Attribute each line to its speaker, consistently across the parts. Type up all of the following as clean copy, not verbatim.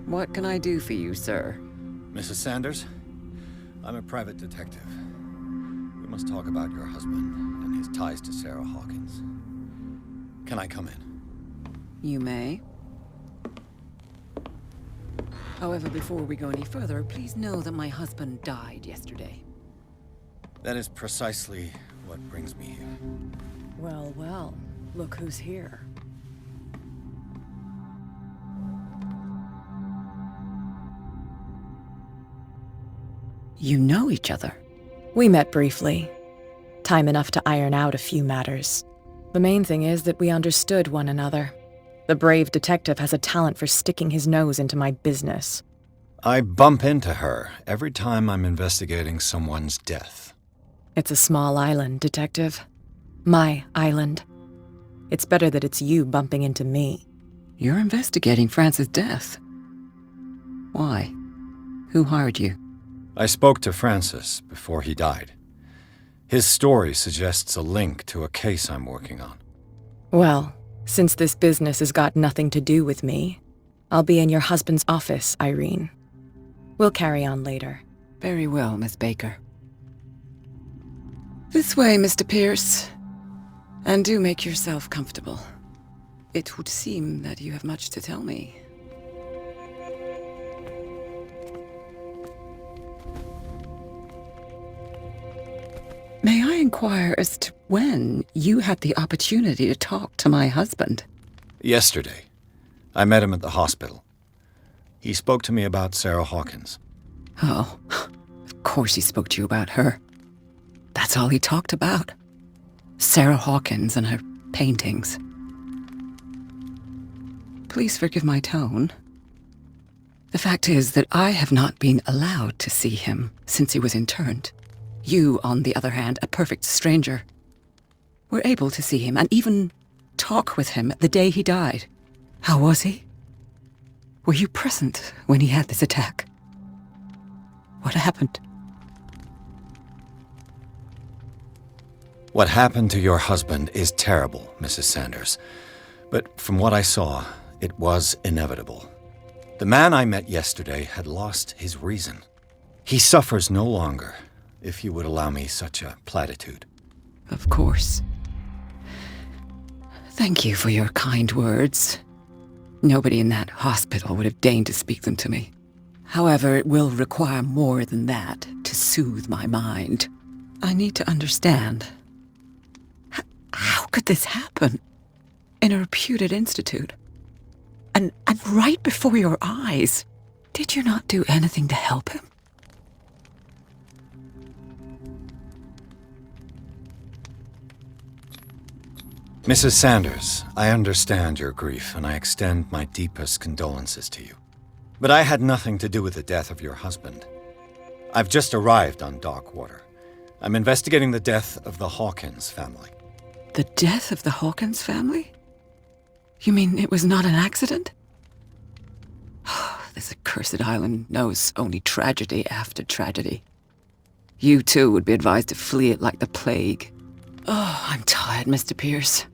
Speaker 1: What can I do for you, sir?
Speaker 2: Mrs. Sanders, I'm a private detective. We must talk about your husband and his ties to Sarah Hawkins. Can I come in?
Speaker 1: You may. However, before we go any further, please know that my husband died yesterday.
Speaker 2: That is precisely what brings me here.
Speaker 1: Well, well, look who's here. You know each other?
Speaker 3: We met briefly. Time enough to iron out a few matters. The main thing is that we understood one another. The brave detective has a talent for sticking his nose into my business.
Speaker 2: I bump into her every time I'm investigating someone's death.
Speaker 3: It's a small island, Detective. My island. It's better that it's you bumping into me.
Speaker 1: You're investigating Francis' death. Why? Who hired you?
Speaker 2: I spoke to Francis before he died. His story suggests a link to a case I'm working on.
Speaker 3: Well, since this business has got nothing to do with me, I'll be in your husband's office, Irene. We'll carry on later.
Speaker 1: Very well, Miss Baker. This way, Mr. Pierce. And do make yourself comfortable. It would seem that you have much to tell me. May I inquire as to when you had the opportunity to talk to my husband?
Speaker 2: Yesterday, I met him at the hospital. He spoke to me about Sarah Hawkins.
Speaker 1: Oh, of course he spoke to you about her. That's all he talked about. Sarah Hawkins and her paintings. Please forgive my tone. The fact is that I have not been allowed to see him since he was interned. You, on the other hand, a perfect stranger, were able to see him and even talk with him the day he died. How was he? Were you present when he had this attack? What happened?
Speaker 2: What happened to your husband is terrible, Mrs. Sanders. But from what I saw, it was inevitable. The man I met yesterday had lost his reason. He suffers no longer, if you would allow me such a platitude.
Speaker 1: Of course. Thank you for your kind words. Nobody in that hospital would have deigned to speak them to me. However, it will require more than that to soothe my mind. I need to understand. How could this happen? In a reputed institute? And right before your eyes? Did you not do anything to help him?
Speaker 2: Mrs. Sanders, I understand your grief, and I extend my deepest condolences to you. But I had nothing to do with the death of your husband. I've just arrived on Darkwater. I'm investigating the death of the Hawkins family.
Speaker 1: The death of the Hawkins family? You mean it was not an accident? This accursed island knows only tragedy after tragedy. You too would be advised to flee it like the plague. Oh, I'm tired, Mr. Pierce.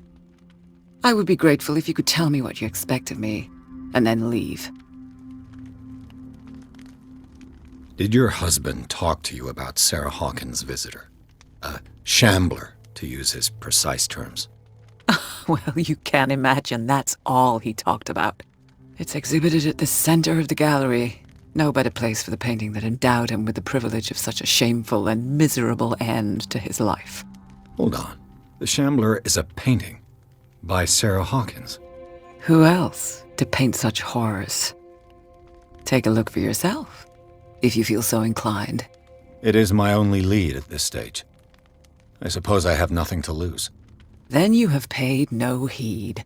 Speaker 1: I would be grateful if you could tell me what you expect of me, and then leave.
Speaker 2: Did your husband talk to you about Sarah Hawkins' visitor? A Shambler, to use his precise terms.
Speaker 1: Well, you can imagine that's all he talked about. It's exhibited at the center of the gallery. No better place for the painting that endowed him with the privilege of such a shameful and miserable end to his life.
Speaker 2: Hold on. The Shambler is a painting by Sarah Hawkins.
Speaker 1: Who else to paint such horrors? Take a look for yourself, if you feel so inclined.
Speaker 2: It is my only lead at this stage. I suppose I have nothing to lose.
Speaker 1: Then you have paid no heed.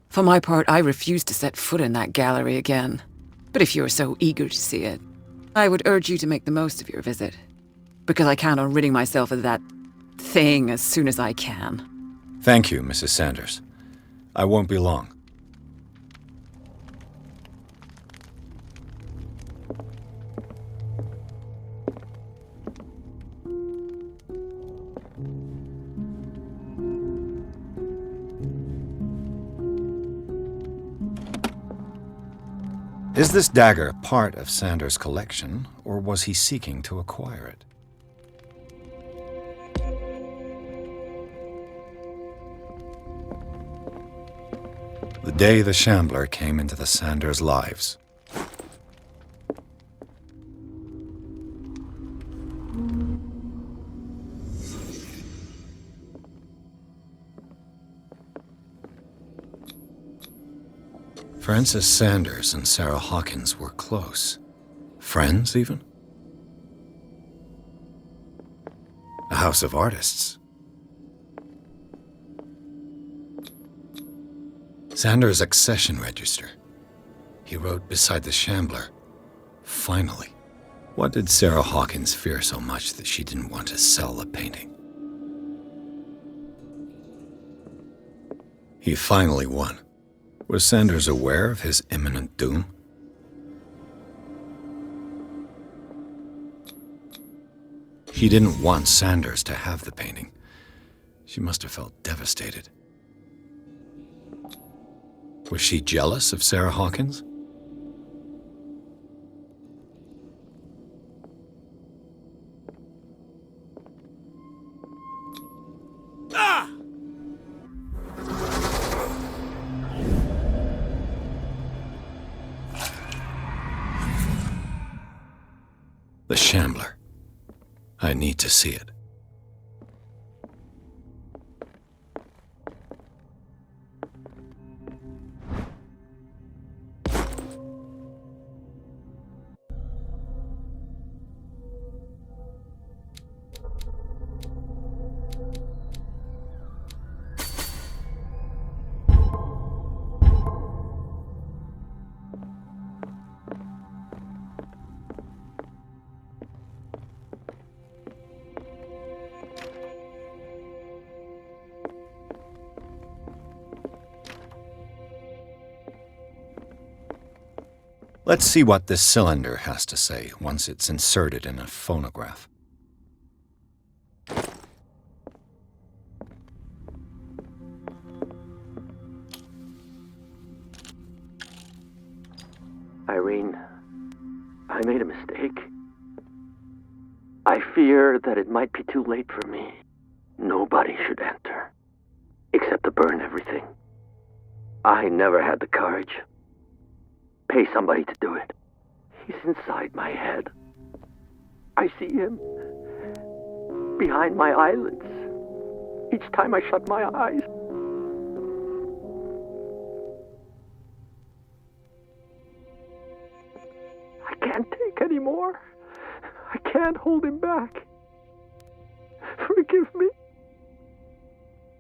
Speaker 1: For my part, I refuse to set foot in that gallery again. But if you're so eager to see it, I would urge you to make the most of your visit. Because I count on ridding myself of that thing as soon as I can.
Speaker 2: Thank you, Mrs. Sanders. I won't be long. Is this dagger part of Sanders' collection, or was he seeking to acquire it? The day the Shambler came into the Sanders' lives. Francis Sanders and Sarah Hawkins were close. Friends, even? A house of artists. Sanders' accession register. He wrote beside the Shambler, "Finally." What did Sarah Hawkins fear so much that she didn't want to sell the painting? He finally won. Was Sanders aware of his imminent doom? She didn't want Sanders to have the painting. She must have felt devastated. Was she jealous of Sarah Hawkins? The Shambler. I need to see it. Let's see what this cylinder has to say once it's inserted in a phonograph.
Speaker 4: Irene, I made a mistake. I fear that it might be too late for me. Nobody should enter, except to burn everything. I never had the courage. Pay somebody to do it. He's inside my head. I see him behind my eyelids each time I shut my eyes. I can't take any more. I can't hold him back. Forgive me.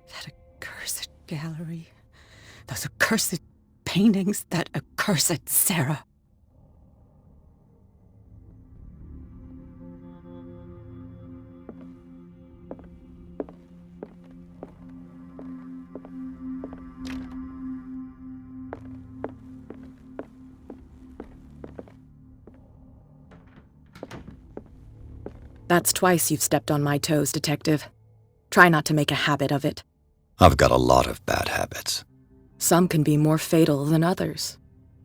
Speaker 1: That accursed gallery. Those accursed paintings, that accursed Sarah.
Speaker 3: That's twice you've stepped on my toes, Detective. Try not to make a habit of it.
Speaker 2: I've got a lot of bad habits.
Speaker 3: Some can be more fatal than others.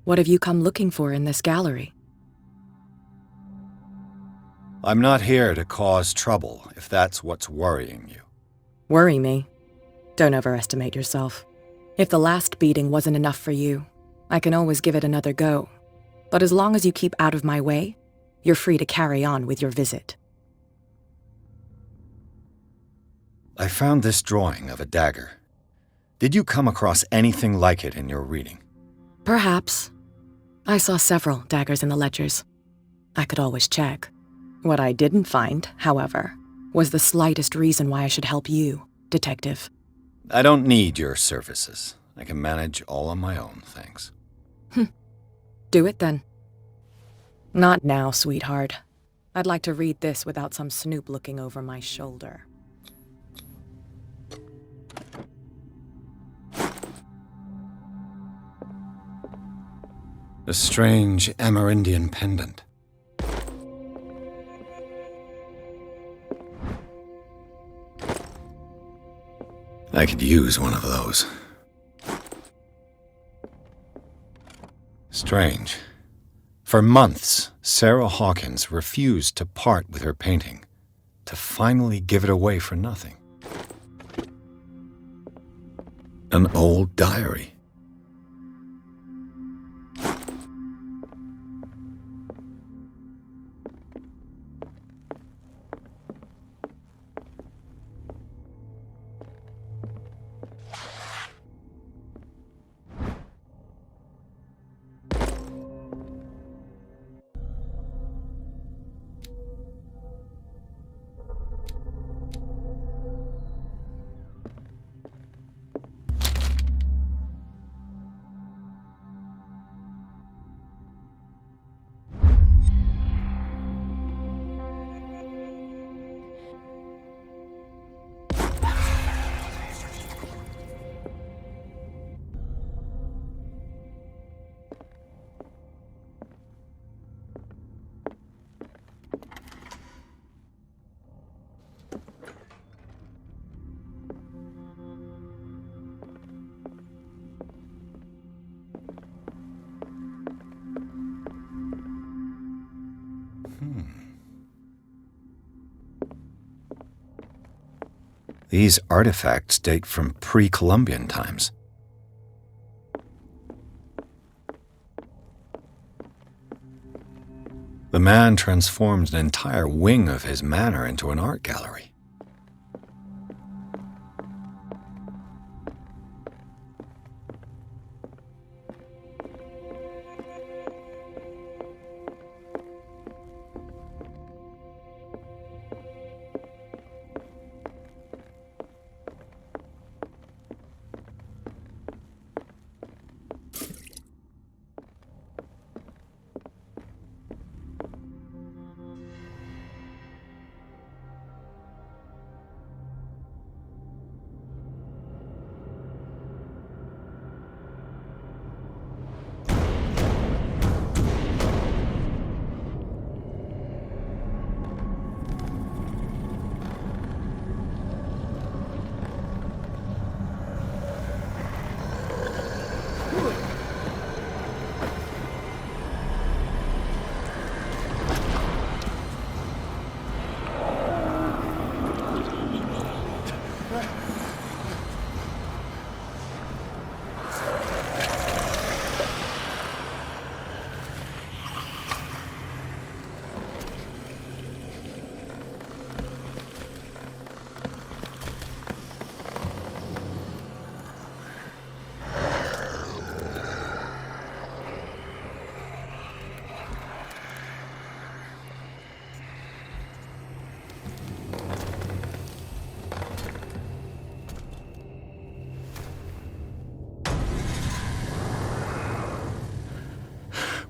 Speaker 3: What have you come looking for in this gallery?
Speaker 2: I'm not here to cause trouble, if that's what's worrying you.
Speaker 3: Worry me? Don't overestimate yourself. If the last beating wasn't enough for you, I can always give it another go. But as long as you keep out of my way, you're free to carry on with your visit.
Speaker 2: I found this drawing of a dagger. Did you come across anything like it in your reading?
Speaker 3: Perhaps. I saw several daggers in the ledgers. I could always check. What I didn't find, however, was the slightest reason why I should help you, Detective.
Speaker 2: I don't need your services. I can manage all on my own, thanks.
Speaker 3: Do it then. Not now, sweetheart. I'd like to read this without some snoop looking over my shoulder.
Speaker 2: A strange Amerindian pendant. I could use one of those. Strange. For months, Sarah Hawkins refused to part with her painting, to finally give it away for nothing. An old diary. These artifacts date from pre-Columbian times. The man transformed an entire wing of his manor into an art gallery.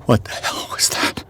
Speaker 2: What the hell was that?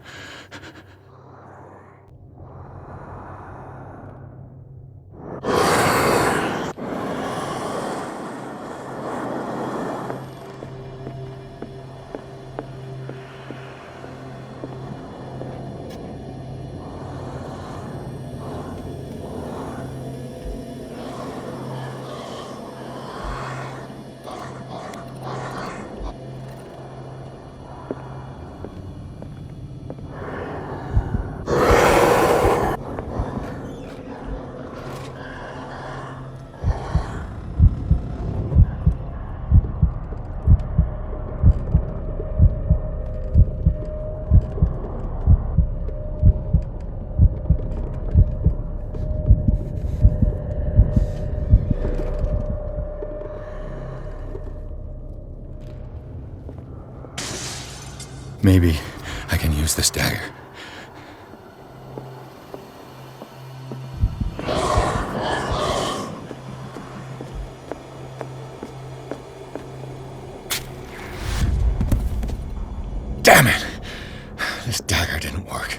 Speaker 2: Maybe I can use this dagger. Damn it! This dagger didn't work.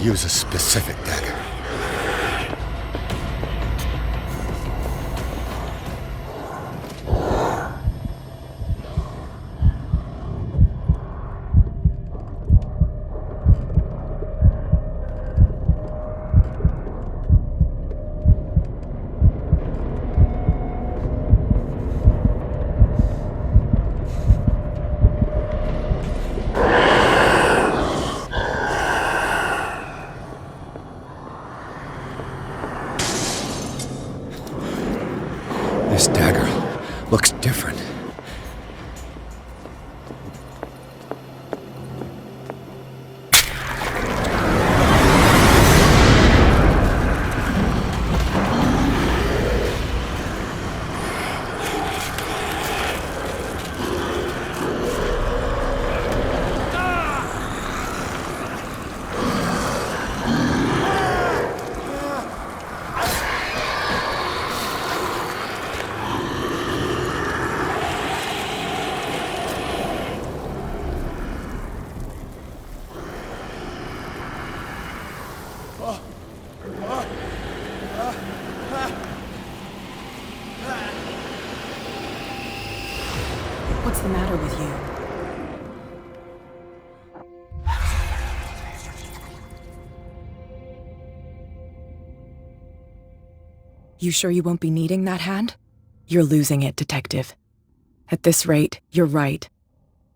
Speaker 2: use a specific dagger. This dagger looks different.
Speaker 3: What's the matter with you? You sure you won't be needing that hand? You're losing it, Detective. At this rate, you're right.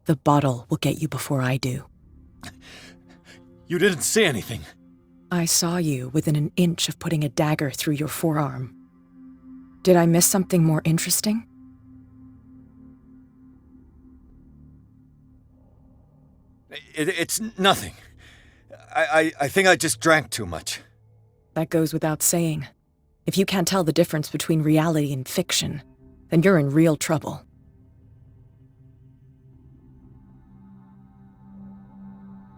Speaker 3: The bottle will get you before I do.
Speaker 2: You didn't see anything.
Speaker 3: I saw you within an inch of putting a dagger through your forearm. Did I miss something more interesting?
Speaker 2: It's nothing. I think I just drank too much.
Speaker 3: That goes without saying. If you can't tell the difference between reality and fiction, then you're in real trouble.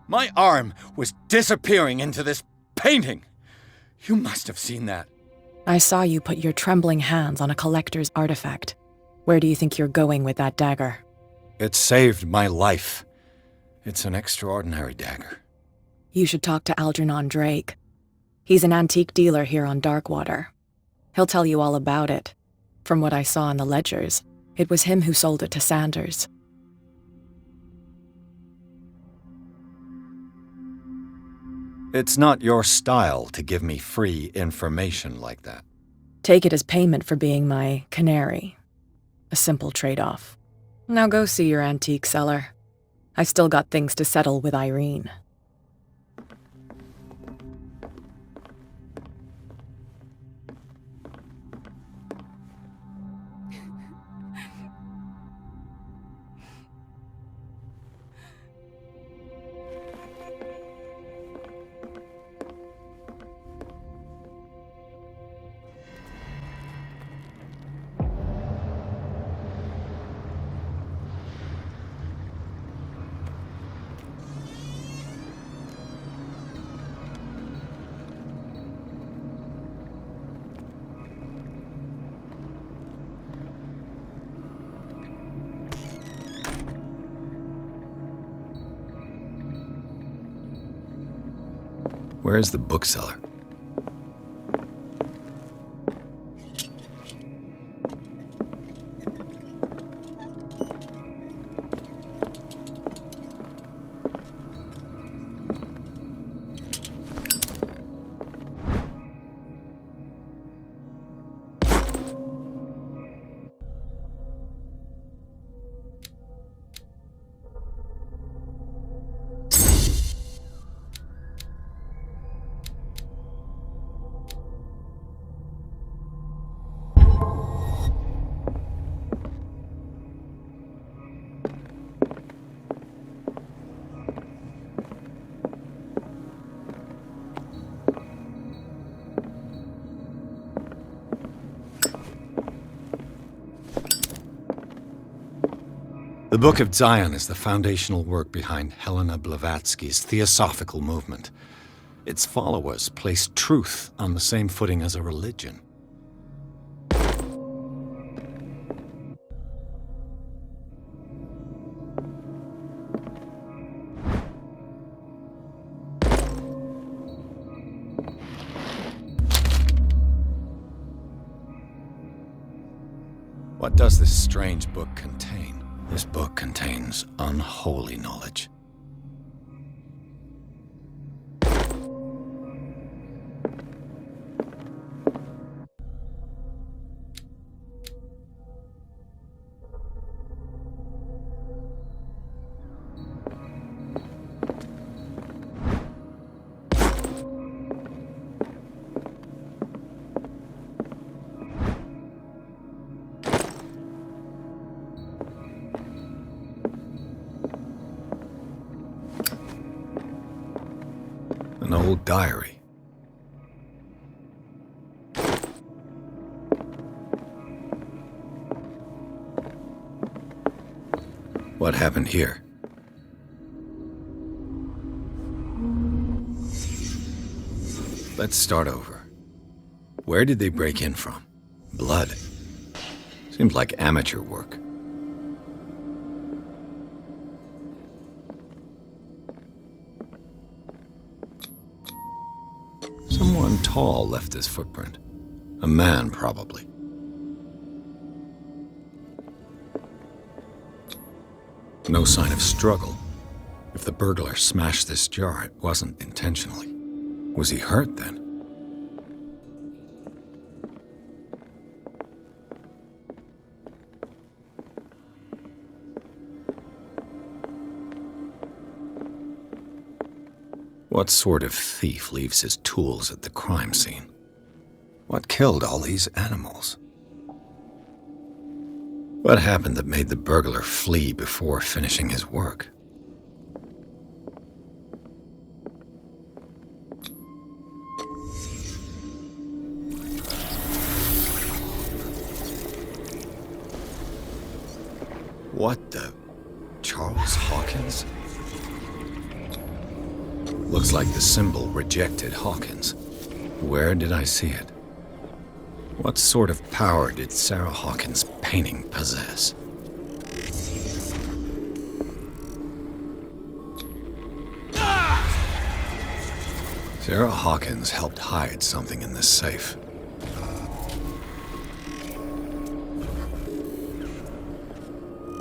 Speaker 2: My arm was disappearing into this painting. You must have seen that.
Speaker 3: I saw you put your trembling hands on a collector's artifact. Where do you think you're going with that dagger?
Speaker 2: It saved my life. It's an extraordinary dagger.
Speaker 3: You should talk to Algernon Drake. He's an antique dealer here on Darkwater. He'll tell you all about it. From what I saw in the ledgers, it was him who sold it to Sanders.
Speaker 2: It's not your style to give me free information like that.
Speaker 3: Take it as payment for being my canary. A simple trade-off. Now go see your antique seller. I still got things to settle with Irene.
Speaker 2: Where is the bookseller? The Book of Zion is the foundational work behind Helena Blavatsky's Theosophical movement. Its followers place truth on the same footing as a religion. What does this strange book contain? This book contains unholy knowledge. An old diary. What happened here? Let's start over. Where did they break in from? Blood. Seems like amateur work. Someone tall left this footprint. A man, probably. No sign of struggle. If the burglar smashed this jar, it wasn't intentionally. Was he hurt then? What sort of thief leaves his tools at the crime scene? What killed all these animals? What happened that made the burglar flee before finishing his work? What the... Charles Hawkins? Looks like the symbol rejected Hawkins. Where did I see it? What sort of power did Sarah Hawkins' painting possess? Sarah Hawkins helped hide something in this safe.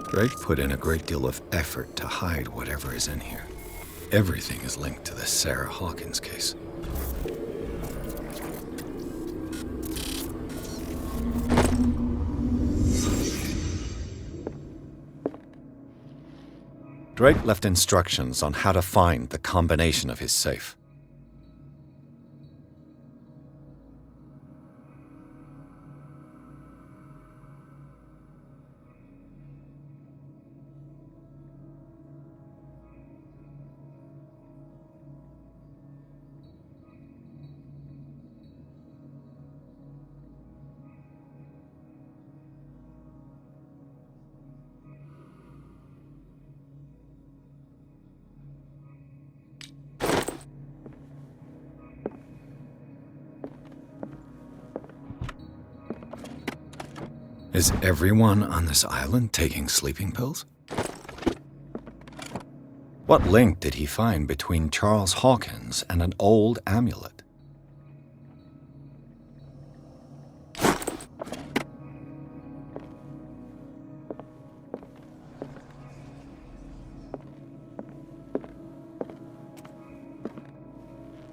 Speaker 2: Drake put in a great deal of effort to hide whatever is in here. Everything is linked to the Sarah Hawkins case. Drake left instructions on how to find the combination of his safe. Is everyone on this island taking sleeping pills? What link did he find between Charles Hawkins and an old amulet?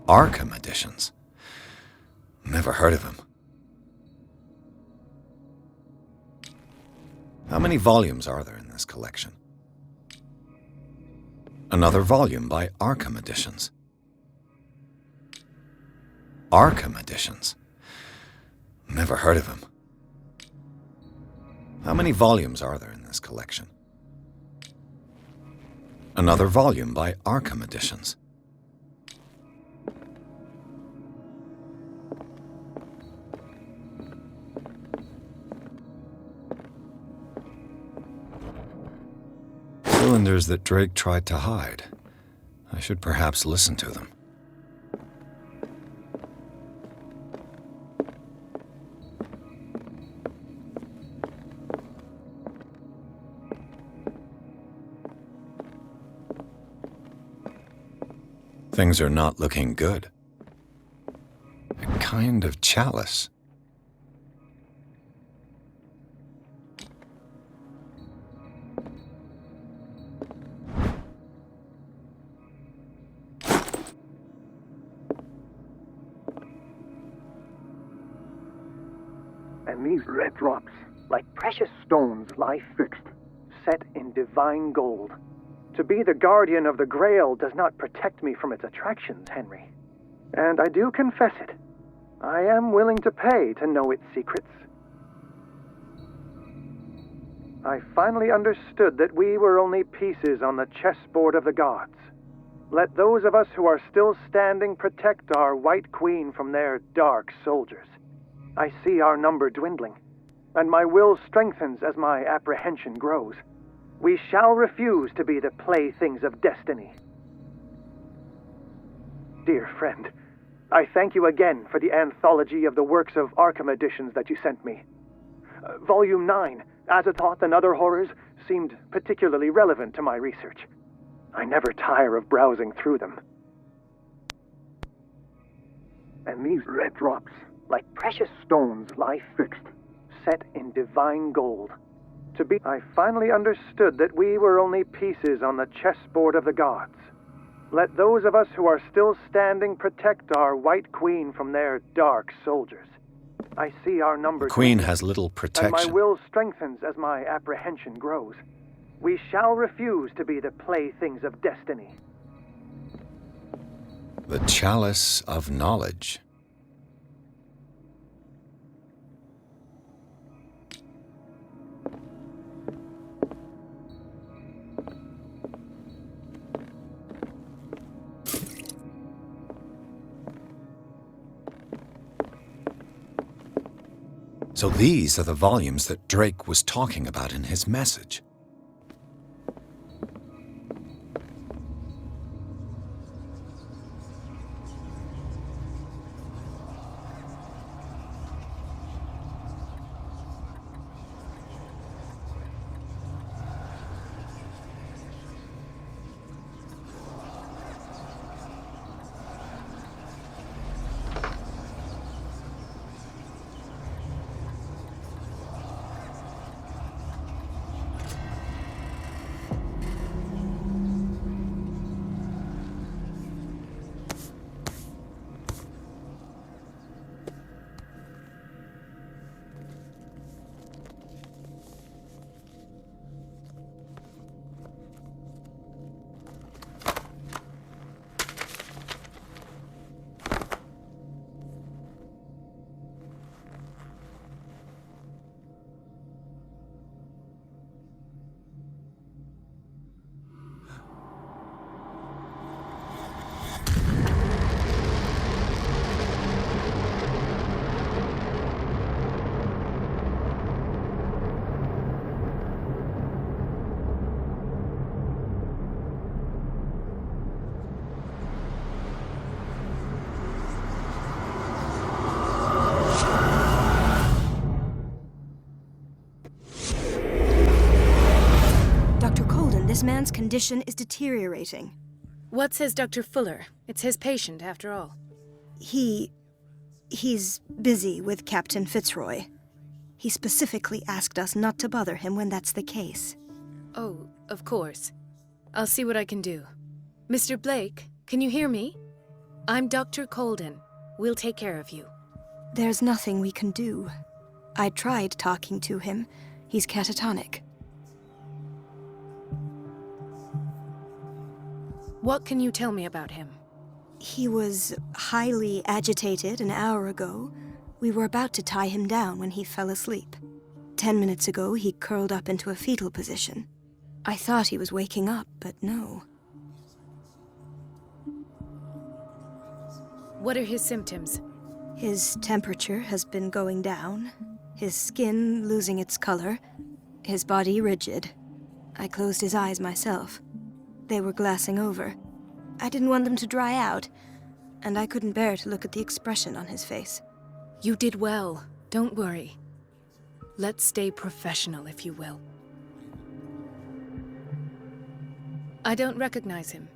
Speaker 2: Arkham editions? Never heard of him. How many volumes are there in this collection? Another volume by Arkham Editions. Arkham Editions? Never heard of him. How many volumes are there in this collection? Another volume by Arkham Editions. Cylinders that Drake tried to hide. I should perhaps listen to them. Things are not looking good. A kind of chalice.
Speaker 5: And these red drops, like precious stones, lie fixed, set in divine gold. To be the guardian of the Grail does not protect me from its attractions, Henry. And I do confess it. I am willing to pay to know its secrets. I finally understood that we were only pieces on the chessboard of the gods. Let those of us who are still standing protect our White Queen from their dark soldiers. I see our number dwindling, and my will strengthens as my apprehension grows. We shall refuse to be the playthings of destiny. Dear friend, I thank you again for the anthology of the works of Arkham editions that you sent me. Volume 9, Azathoth and Other Horrors, seemed particularly relevant to my research. I never tire of browsing through them. And these red drops, like precious stones, lie fixed, set in divine gold. I finally understood that we were only pieces on the chessboard of the gods. Let those of us who are still standing protect our White Queen from their dark soldiers. I see our numbers.
Speaker 2: The Queen has little protection.
Speaker 5: And my will strengthens as my apprehension grows. We shall refuse to be the playthings of destiny.
Speaker 2: The Chalice of Knowledge. So these are the volumes that Drake was talking about in his message.
Speaker 6: This man's condition is deteriorating.
Speaker 3: What says Dr. Fuller? It's his patient, after all.
Speaker 6: He's busy with Captain Fitzroy. He specifically asked us not to bother him when that's the case.
Speaker 3: Oh, of course. I'll see what I can do. Mr. Blake, can you hear me? I'm Dr. Colden. We'll take care of you.
Speaker 6: There's nothing we can do. I tried talking to him. He's catatonic.
Speaker 3: What can you tell me about him?
Speaker 6: He was highly agitated an hour ago. We were about to tie him down when he fell asleep. 10 minutes ago, he curled up into a fetal position. I thought he was waking up, but no.
Speaker 3: What are his symptoms?
Speaker 6: His temperature has been going down, his skin losing its color, his body rigid. I closed his eyes myself. They were glassing over. I didn't want them to dry out, and I couldn't bear to look at the expression on his face.
Speaker 3: You did well. Don't worry. Let's stay professional, if you will. I don't recognize him.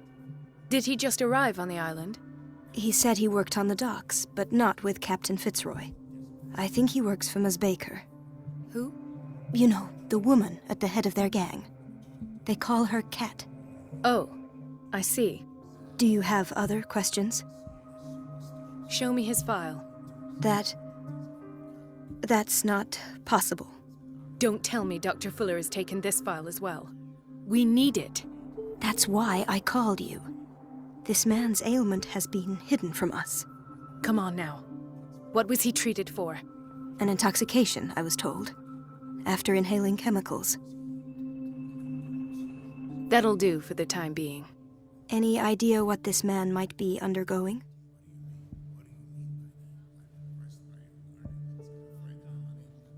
Speaker 3: Did he just arrive on the island?
Speaker 6: He said he worked on the docks, but not with Captain Fitzroy. I think he works for Ms. Baker.
Speaker 3: Who?
Speaker 6: You know, the woman at the head of their gang. They call her Cat.
Speaker 3: Oh, I see.
Speaker 6: Do you have other questions?
Speaker 3: Show me his file.
Speaker 6: That That's not possible.
Speaker 3: Don't tell me Dr. Fuller has taken this file as well. We need it.
Speaker 6: That's why I called you. This man's ailment has been hidden from us.
Speaker 3: Come on now. What was he treated for?
Speaker 6: An intoxication, I was told. After inhaling chemicals.
Speaker 3: That'll do for the time being.
Speaker 6: Any idea what this man might be undergoing?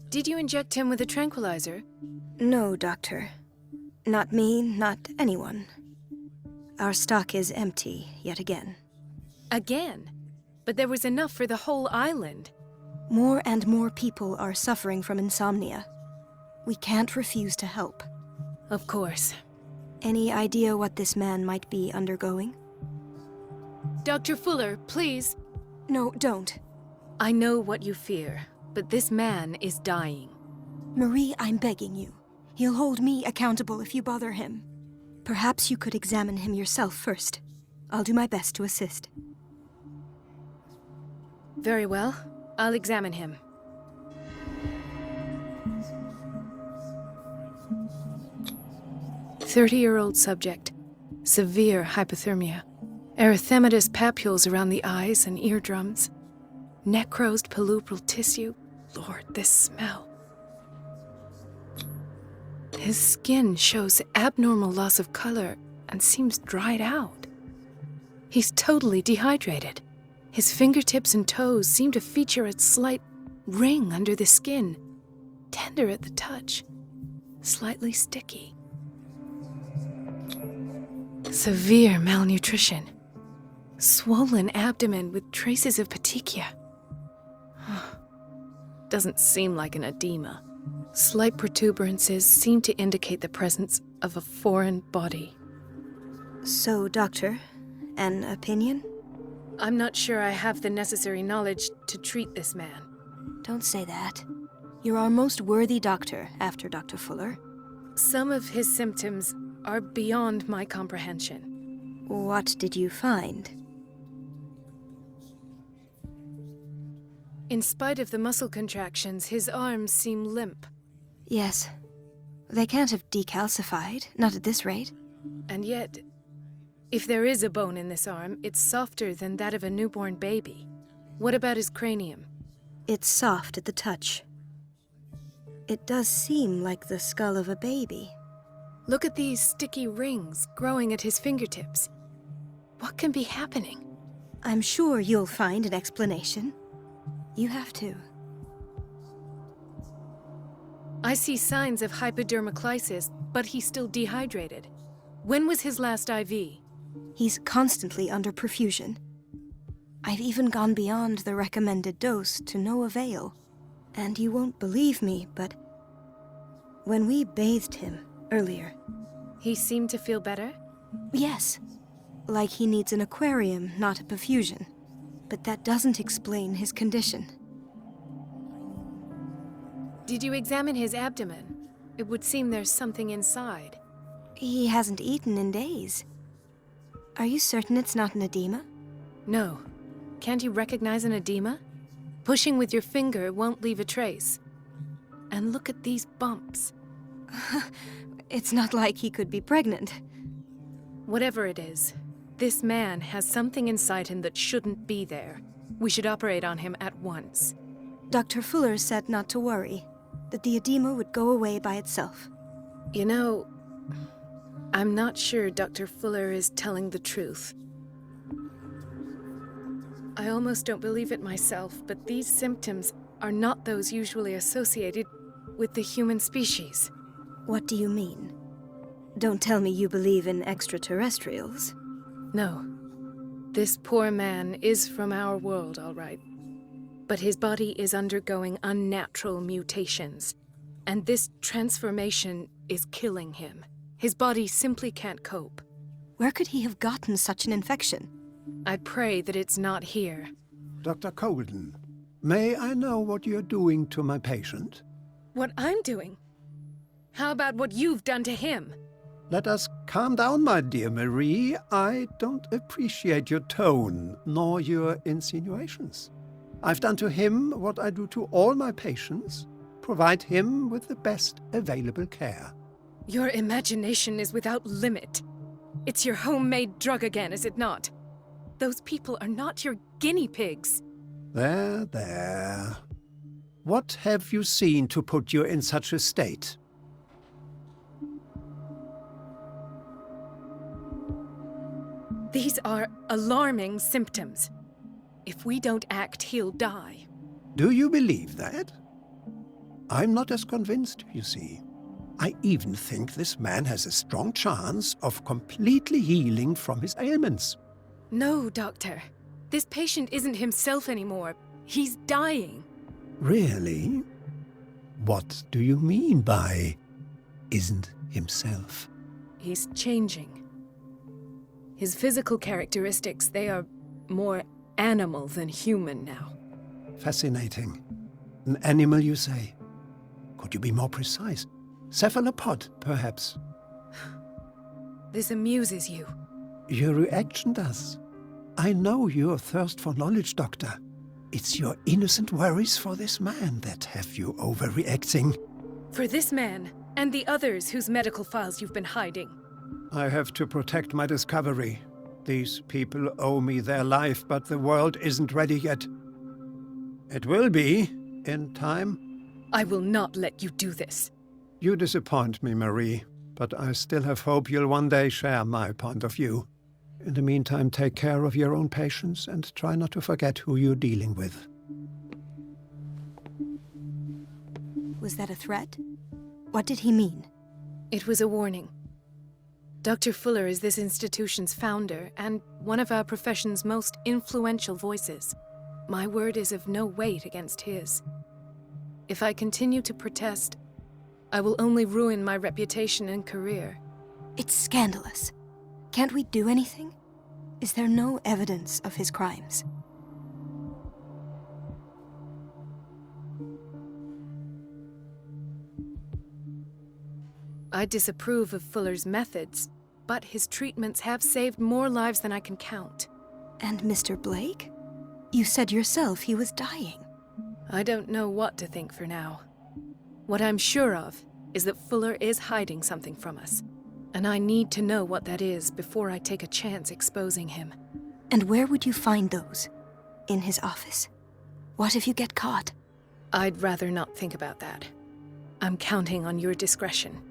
Speaker 3: Did you inject him with a tranquilizer?
Speaker 6: No, Doctor. Not me, not anyone. Our stock is empty, yet again.
Speaker 3: Again? But there was enough for the whole island.
Speaker 6: More and more people are suffering from insomnia. We can't refuse to help.
Speaker 3: Of course.
Speaker 6: Any idea what this man might be undergoing?
Speaker 3: Dr. Fuller, please.
Speaker 6: No, don't.
Speaker 3: I know what you fear, but this man is dying.
Speaker 6: Marie, I'm begging you. He'll hold me accountable if you bother him. Perhaps you could examine him yourself first. I'll do my best to assist.
Speaker 3: Very well. I'll examine him. "30-year-old subject. Severe hypothermia. Erythematous papules around the eyes and eardrums. Necrosed palpebral tissue. Lord, this smell. His skin shows abnormal loss of color and seems dried out. He's totally dehydrated. His fingertips and toes seem to feature a slight ring under the skin, tender at the touch, slightly sticky. Severe malnutrition. Swollen abdomen with traces of petechia. Doesn't seem like an edema. Slight protuberances seem to indicate the presence of a foreign body.
Speaker 6: So, Doctor, an opinion?
Speaker 3: I'm not sure I have the necessary knowledge to treat this man.
Speaker 6: Don't say that. You're our most worthy doctor after Dr. Fuller.
Speaker 3: Some of his symptoms are beyond my comprehension.
Speaker 6: What did you find?
Speaker 3: In spite of the muscle contractions, his arms seem limp.
Speaker 6: Yes. They can't have decalcified, not at this rate.
Speaker 3: And yet, if there is a bone in this arm, it's softer than that of a newborn baby. What about his cranium?
Speaker 6: It's soft at the touch. It does seem like the skull of a baby.
Speaker 3: Look at these sticky rings growing at his fingertips. What can be happening?
Speaker 6: I'm sure you'll find an explanation. You have to.
Speaker 3: I see signs of hypodermoclysis, but he's still dehydrated. When was his last IV?
Speaker 6: He's constantly under perfusion. I've even gone beyond the recommended dose to no avail. And you won't believe me, but when we bathed him earlier...
Speaker 3: He seemed to feel better?
Speaker 6: Yes. Like he needs an aquarium, not a perfusion. But that doesn't explain his condition.
Speaker 3: Did you examine his abdomen? It would seem there's something inside.
Speaker 6: He hasn't eaten in days. Are you certain it's not an edema?
Speaker 3: No. Can't you recognize an edema? Pushing with your finger won't leave a trace. And look at these bumps.
Speaker 6: It's not like he could be pregnant.
Speaker 3: Whatever it is, this man has something inside him that shouldn't be there. We should operate on him at once.
Speaker 6: Dr. Fuller said not to worry, that the edema would go away by itself.
Speaker 3: You know, I'm not sure Dr. Fuller is telling the truth. I almost don't believe it myself, but these symptoms are not those usually associated with the human species.
Speaker 6: What do you mean? Don't tell me you believe in extraterrestrials.
Speaker 3: No. This poor man is from our world, all right. But his body is undergoing unnatural mutations, and this transformation is killing him. His body simply can't cope.
Speaker 6: Where could he have gotten such an infection?
Speaker 3: I pray that it's not here.
Speaker 7: Dr. Colden, may I know what you're doing to my patient?
Speaker 3: What I'm doing? How about what you've done to him?
Speaker 7: Let us calm down, my dear Marie. I don't appreciate your tone, nor your insinuations. I've done to him what I do to all my patients, provide him with the best available care.
Speaker 3: Your imagination is without limit. It's your homemade drug again, is it not? Those people are not your guinea pigs.
Speaker 7: There, there. What have you seen to put you in such a state?
Speaker 3: These are alarming symptoms. If we don't act, he'll die.
Speaker 7: Do you believe that? I'm not as convinced, you see. I even think this man has a strong chance of completely healing from his ailments.
Speaker 3: No, Doctor. This patient isn't himself anymore. He's dying.
Speaker 7: Really? What do you mean by isn't himself?
Speaker 3: He's changing. His physical characteristics, they are more animal than human now.
Speaker 7: Fascinating. An animal, you say? Could you be more precise? Cephalopod, perhaps?
Speaker 3: This amuses you.
Speaker 7: Your reaction does. I know your thirst for knowledge, Doctor. It's your innocent worries for this man that have you overreacting.
Speaker 3: For this man, and the others whose medical files you've been hiding.
Speaker 7: I have to protect my discovery. These people owe me their life, but the world isn't ready yet. It will be, in time.
Speaker 3: I will not let you do this.
Speaker 7: You disappoint me, Marie, but I still have hope you'll one day share my point of view. In the meantime, take care of your own patients and try not to forget who you're dealing with.
Speaker 6: Was that a threat? What did he mean?
Speaker 3: It was a warning. Dr. Fuller is this institution's founder and one of our profession's most influential voices. My word is of no weight against his. If I continue to protest, I will only ruin my reputation and career.
Speaker 6: It's scandalous. Can't we do anything? Is there no evidence of his crimes?
Speaker 3: I disapprove of Fuller's methods, but his treatments have saved more lives than I can count.
Speaker 6: And Mr. Blake? You said yourself he was dying.
Speaker 3: I don't know what to think for now. What I'm sure of is that Fuller is hiding something from us, and I need to know what that is before I take a chance exposing him.
Speaker 6: And where would you find those? In his office? What if you get caught?
Speaker 3: I'd rather not think about that. I'm counting on your discretion.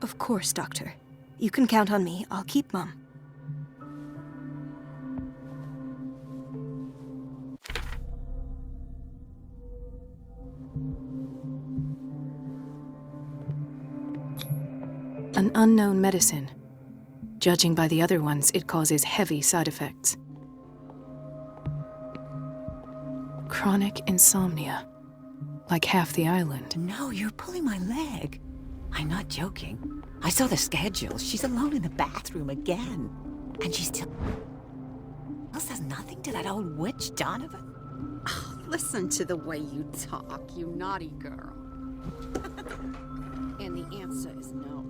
Speaker 6: Of course, Doctor. You can count on me. I'll keep mum.
Speaker 3: An unknown medicine. Judging by the other ones, it causes heavy side effects. Chronic insomnia. Like half the island.
Speaker 1: No, you're pulling my leg. I'm not joking. I saw the schedule. She's alone in the bathroom again. And she still says nothing to that old witch, Donovan.
Speaker 8: Oh, listen to the way you talk, you naughty girl. And the answer is no.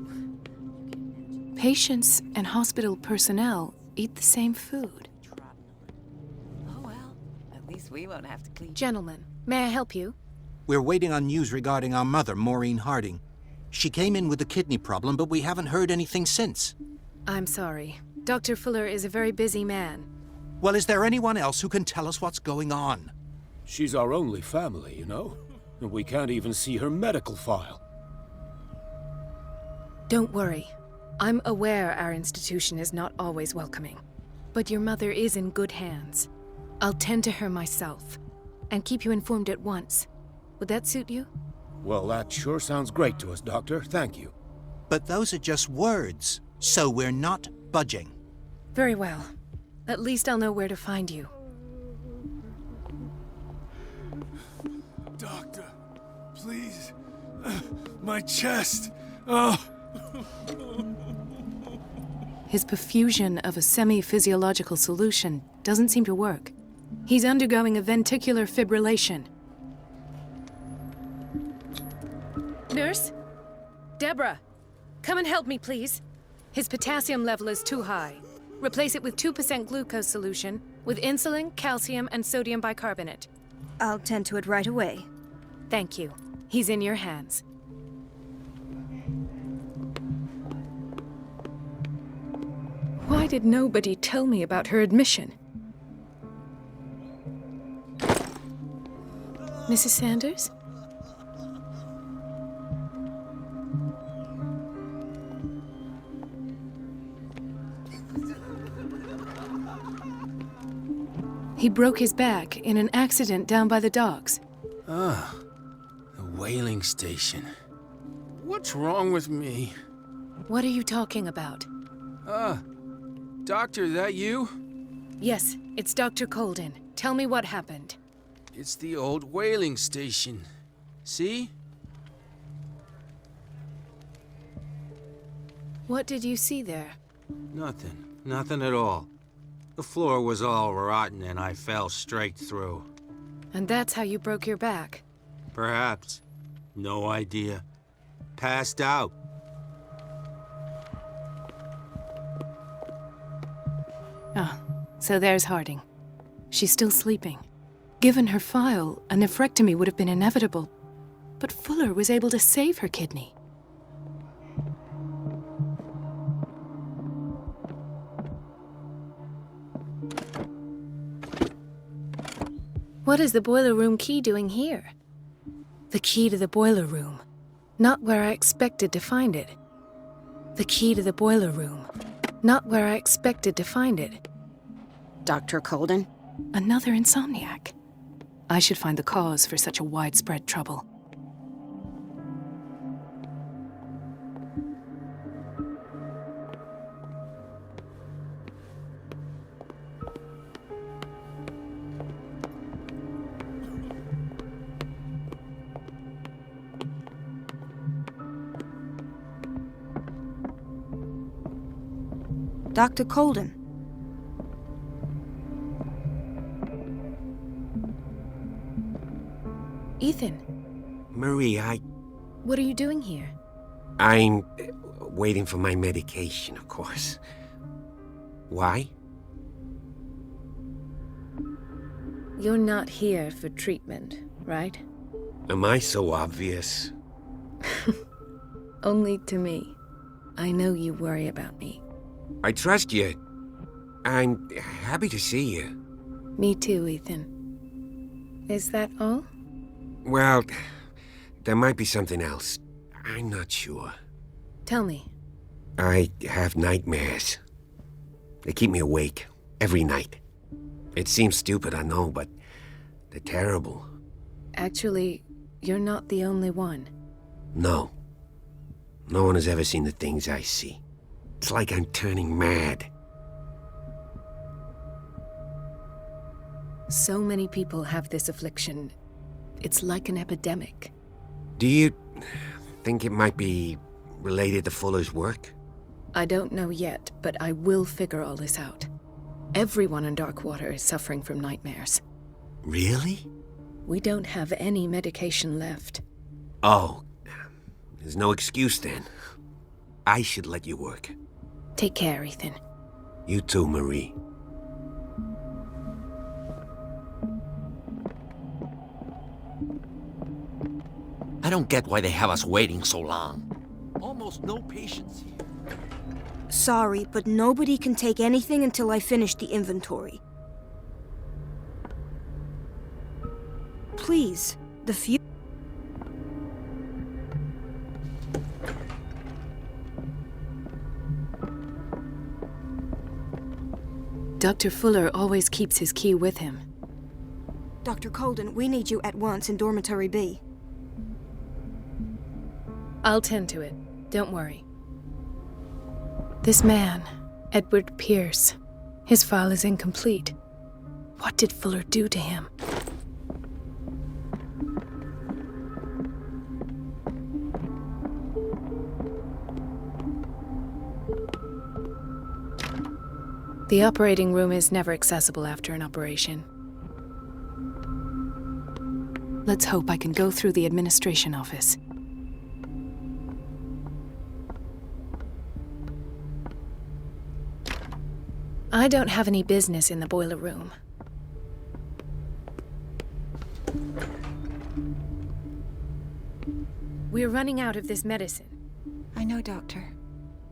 Speaker 3: Patients and hospital personnel eat the same food.
Speaker 1: Oh well, at least we won't have to clean.
Speaker 3: Gentlemen, may I help you?
Speaker 9: We're waiting on news regarding our mother, Maureen Harding. She came in with a kidney problem, but we haven't heard anything since.
Speaker 3: I'm sorry. Dr. Fuller is a very busy man.
Speaker 9: Well, is there anyone else who can tell us what's going on?
Speaker 10: She's our only family, you know? And we can't even see her medical file.
Speaker 3: Don't worry. I'm aware our institution is not always welcoming. But your mother is in good hands. I'll tend to her myself, and keep you informed at once. Would that suit you?
Speaker 10: Well, that sure sounds great to us, Doctor. Thank you.
Speaker 9: But those are just words, so we're not budging.
Speaker 3: Very well. At least I'll know where to find you.
Speaker 10: Doctor, please. My chest. Oh.
Speaker 3: His perfusion of a semi-physiological solution doesn't seem to work. He's undergoing a ventricular fibrillation. Nurse? Deborah, come and help me, please. His potassium level is too high. Replace it with 2% glucose solution with insulin, calcium, and sodium bicarbonate.
Speaker 6: I'll tend to it right away.
Speaker 3: Thank you. He's in your hands. Why did nobody tell me about her admission? Mrs. Sanders? He broke his back in an accident down by the docks.
Speaker 11: Ah, the whaling station. What's wrong with me?
Speaker 3: What are you talking about?
Speaker 11: Doctor, that you?
Speaker 3: Yes, it's Dr. Colden. Tell me what happened.
Speaker 11: It's the old whaling station. See?
Speaker 3: What did you see there?
Speaker 9: Nothing. Nothing at all. The floor was all rotten and I fell straight through.
Speaker 3: And that's how you broke your back?
Speaker 9: Perhaps. No idea. Passed out.
Speaker 3: Ah, so there's Harding. She's still sleeping. Given her file, a nephrectomy would have been inevitable. But Fuller was able to save her kidney. What is the boiler room key doing here? The key to the boiler room. Not where I expected to find it. The key to the boiler room. Not where I expected to find it.
Speaker 8: Dr. Colden?
Speaker 3: Another insomniac. I should find the cause for such a widespread trouble.
Speaker 6: Dr. Colden.
Speaker 3: Ethan,
Speaker 12: Marie,
Speaker 3: what are you doing here?
Speaker 12: I'm waiting for my medication, of course. Why?
Speaker 3: You're not here for treatment, right?
Speaker 12: Am I so obvious?
Speaker 3: Only to me. I know you worry about me.
Speaker 12: I trust you. I'm happy to see you.
Speaker 3: Me too, Ethan. Is that all?
Speaker 12: Well, there might be something else. I'm not sure.
Speaker 3: Tell me.
Speaker 12: I have nightmares. They keep me awake every night. It seems stupid, I know, but they're terrible.
Speaker 3: Actually, you're not the only one.
Speaker 12: No. No one has ever seen the things I see. It's like I'm turning mad.
Speaker 3: So many people have this affliction. It's like an epidemic.
Speaker 12: Do you think it might be related to Fuller's work?
Speaker 3: I don't know yet, but I will figure all this out. Everyone in Darkwater is suffering from nightmares.
Speaker 12: Really?
Speaker 3: We don't have any medication left.
Speaker 12: Oh, there's no excuse then. I should let you work.
Speaker 3: Take care, Ethan.
Speaker 12: You too, Marie.
Speaker 13: I don't get why they have us waiting so long. Almost no patients here.
Speaker 6: Sorry, but nobody can take anything until I finish the inventory. Please, the few...
Speaker 3: Dr. Fuller always keeps his key with him.
Speaker 6: Dr. Colden, we need you at once in Dormitory B.
Speaker 3: I'll tend to it. Don't worry. This man, Edward Pierce, his file is incomplete. What did Fuller do to him? The operating room is never accessible after an operation. Let's hope I can go through the administration office. I don't have any business in the boiler room.
Speaker 14: We're running out of this medicine.
Speaker 1: I know, Doctor.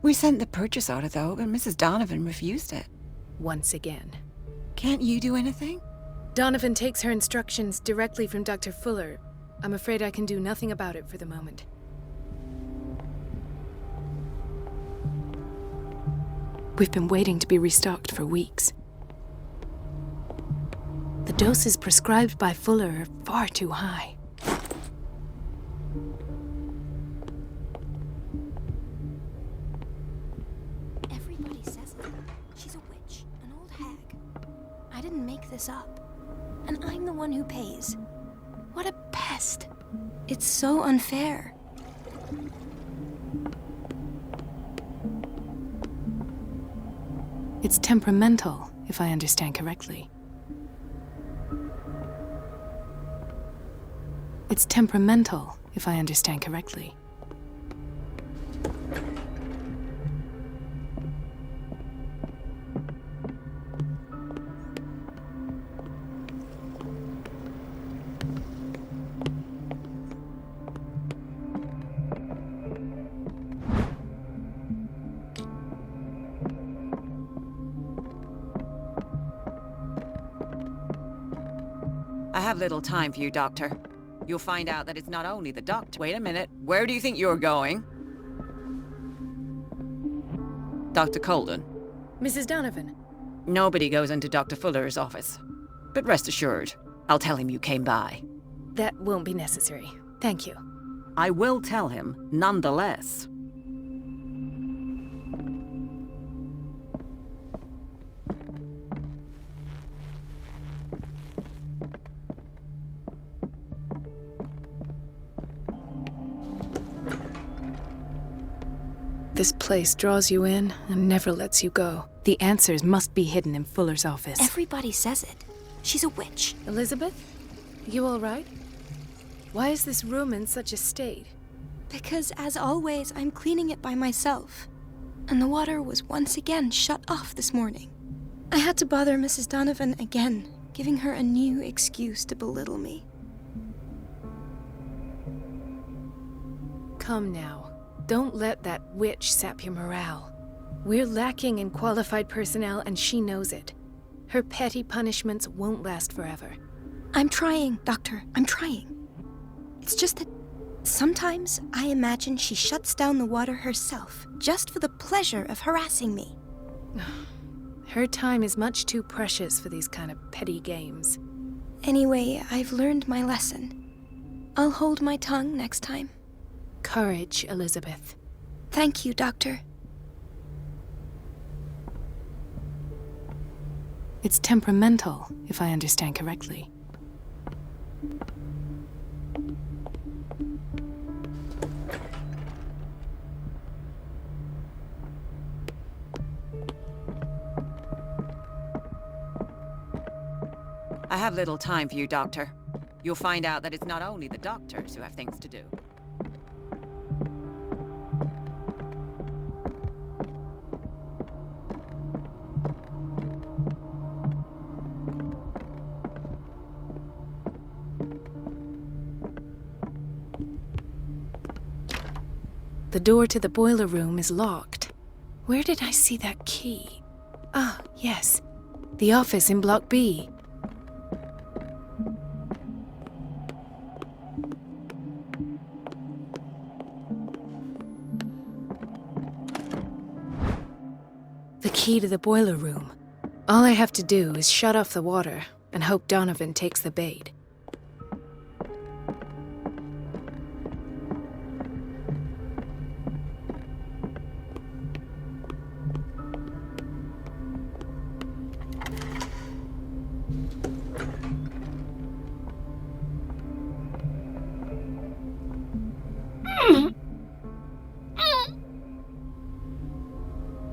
Speaker 1: We sent the purchase order, though, and Mrs. Donovan refused it.
Speaker 14: Once again.
Speaker 1: Can't you do anything?
Speaker 14: Donovan takes her instructions directly from Dr. Fuller. I'm afraid I can do nothing about it for the moment. We've been waiting to be restocked for weeks. The doses prescribed by Fuller are far too high.
Speaker 6: Everybody says it. She's a witch, an old hag. I didn't make this up. And I'm the one who pays. What a pest. It's so unfair.
Speaker 14: It's temperamental, if I understand correctly. It's temperamental, if I understand correctly.
Speaker 1: I have little time for you, Doctor. You'll find out that it's not only the doctor. Wait a minute. Where do you think you're going? Dr. Colden.
Speaker 14: Mrs. Donovan.
Speaker 1: Nobody goes into Dr. Fuller's office. But rest assured, I'll tell him you came by.
Speaker 14: That won't be necessary. Thank you.
Speaker 1: I will tell him, nonetheless.
Speaker 14: This place draws you in and never lets you go. The answers must be hidden in Fuller's office.
Speaker 6: Everybody says it. She's a witch.
Speaker 14: Elizabeth? You all right? Why is this room in such a state?
Speaker 6: Because, as always, I'm cleaning it by myself. And the water was once again shut off this morning. I had to bother Mrs. Donovan again, giving her a new excuse to belittle me.
Speaker 14: Come now. Don't let that witch sap your morale. We're lacking in qualified personnel, and she knows it. Her petty punishments won't last forever.
Speaker 6: I'm trying, Doctor. I'm trying. It's just that sometimes I imagine she shuts down the water herself, just for the pleasure of harassing me.
Speaker 14: Her time is much too precious for these kind of petty games.
Speaker 6: Anyway, I've learned my lesson. I'll hold my tongue next time.
Speaker 14: Courage, Elizabeth.
Speaker 6: Thank you, Doctor.
Speaker 14: It's temperamental, if I understand correctly.
Speaker 1: I have little time for you, Doctor. You'll find out that it's not only the doctors who have things to do.
Speaker 14: The door to the boiler room is locked. Where did I see that key? Ah, yes. The office in Block B. The key to the boiler room. All I have to do is shut off the water and hope Donovan takes the bait.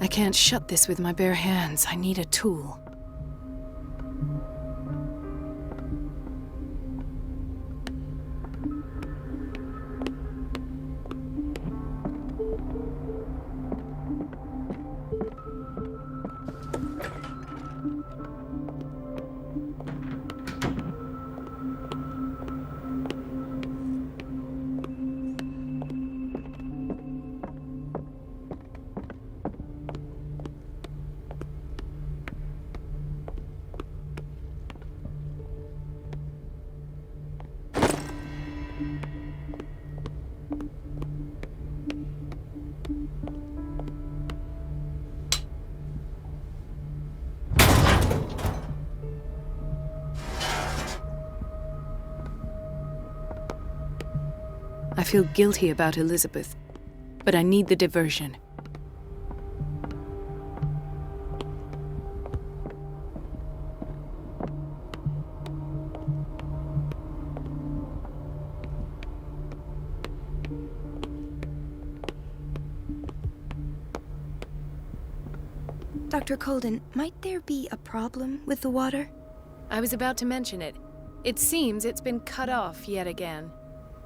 Speaker 14: I can't shut this with my bare hands. I need a tool. feel guilty about Elizabeth, but I need the diversion.
Speaker 6: Dr. Colden, might there be a problem with the water?
Speaker 14: I was about to mention it. It seems it's been cut off yet again.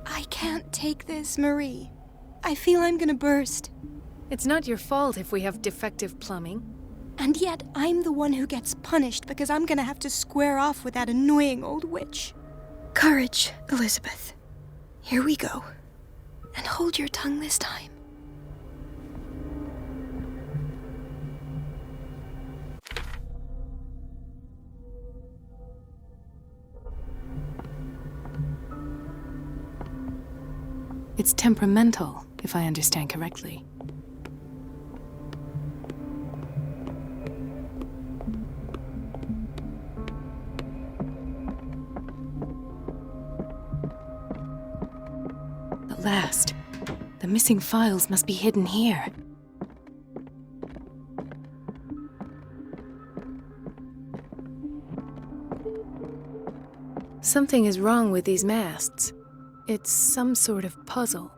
Speaker 6: I can't take this, Marie. I feel I'm gonna burst.
Speaker 14: It's not your fault if we have defective plumbing.
Speaker 6: And yet, I'm the one who gets punished because I'm gonna have to square off with that annoying old witch. Courage, Elizabeth. Here we go. And hold your tongue this time.
Speaker 14: It's temperamental, if I understand correctly. At last, the missing files must be hidden here. Something is wrong with these masts. It's some sort of puzzle.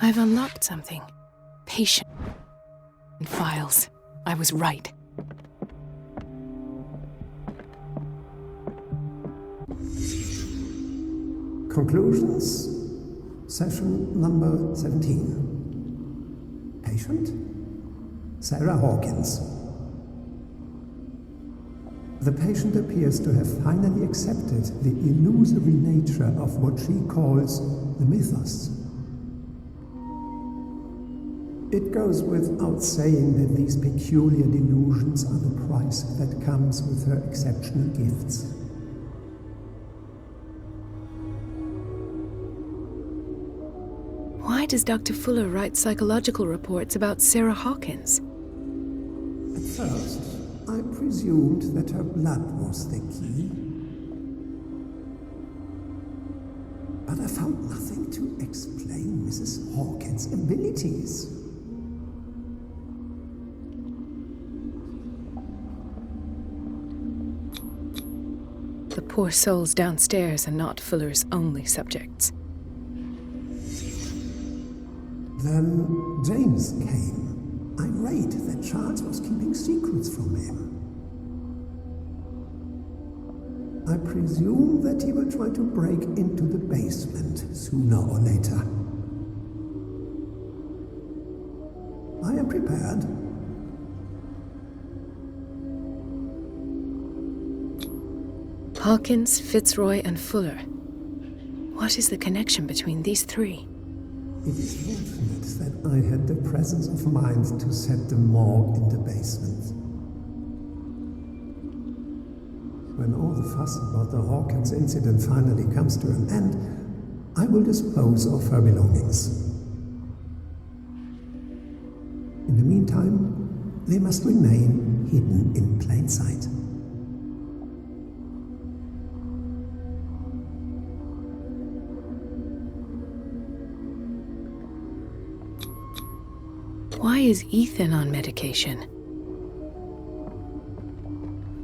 Speaker 14: I've unlocked something. Patient files. I was right.
Speaker 7: Conclusions. Session number 17. Patient? Sarah Hawkins. The patient appears to have finally accepted the illusory nature of what she calls the mythos. It goes without saying that these peculiar delusions are the price that comes with her exceptional gifts.
Speaker 14: Why does Dr. Fuller write psychological reports about Sarah Hawkins?
Speaker 7: At first, I presumed that her blood was the key. But I found nothing to explain Mrs. Hawkins' abilities.
Speaker 14: The poor souls downstairs are not Fuller's only subjects.
Speaker 7: Then James came, irate that Charles was keeping secrets from him. I presume that he will try to break into the basement sooner or later. I am prepared.
Speaker 14: Hawkins, Fitzroy, and Fuller. What is the connection between these three?
Speaker 7: It is fortunate that I had the presence of mind to set them all in the basement. When all the fuss about the Hawkins incident finally comes to an end, I will dispose of her belongings. In the meantime, they must remain hidden in plain sight.
Speaker 14: Why is Ethan on medication?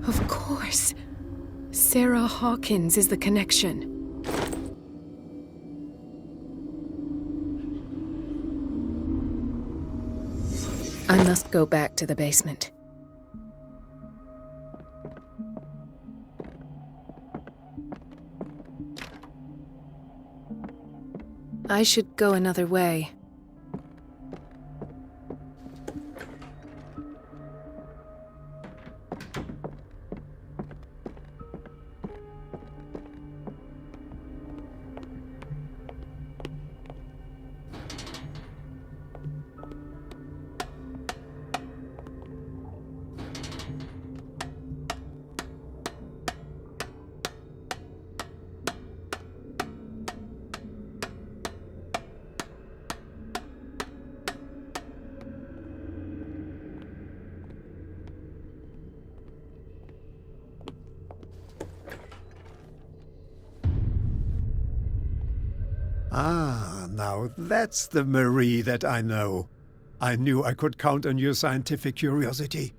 Speaker 14: Of course! Sarah Hawkins is the connection. I must go back to the basement. I should go another way.
Speaker 7: Now, that's the Marie that I know. I knew I could count on your scientific curiosity.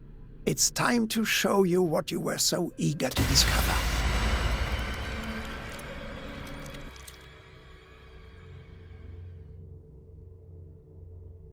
Speaker 7: It's time to show you what you were so eager to discover.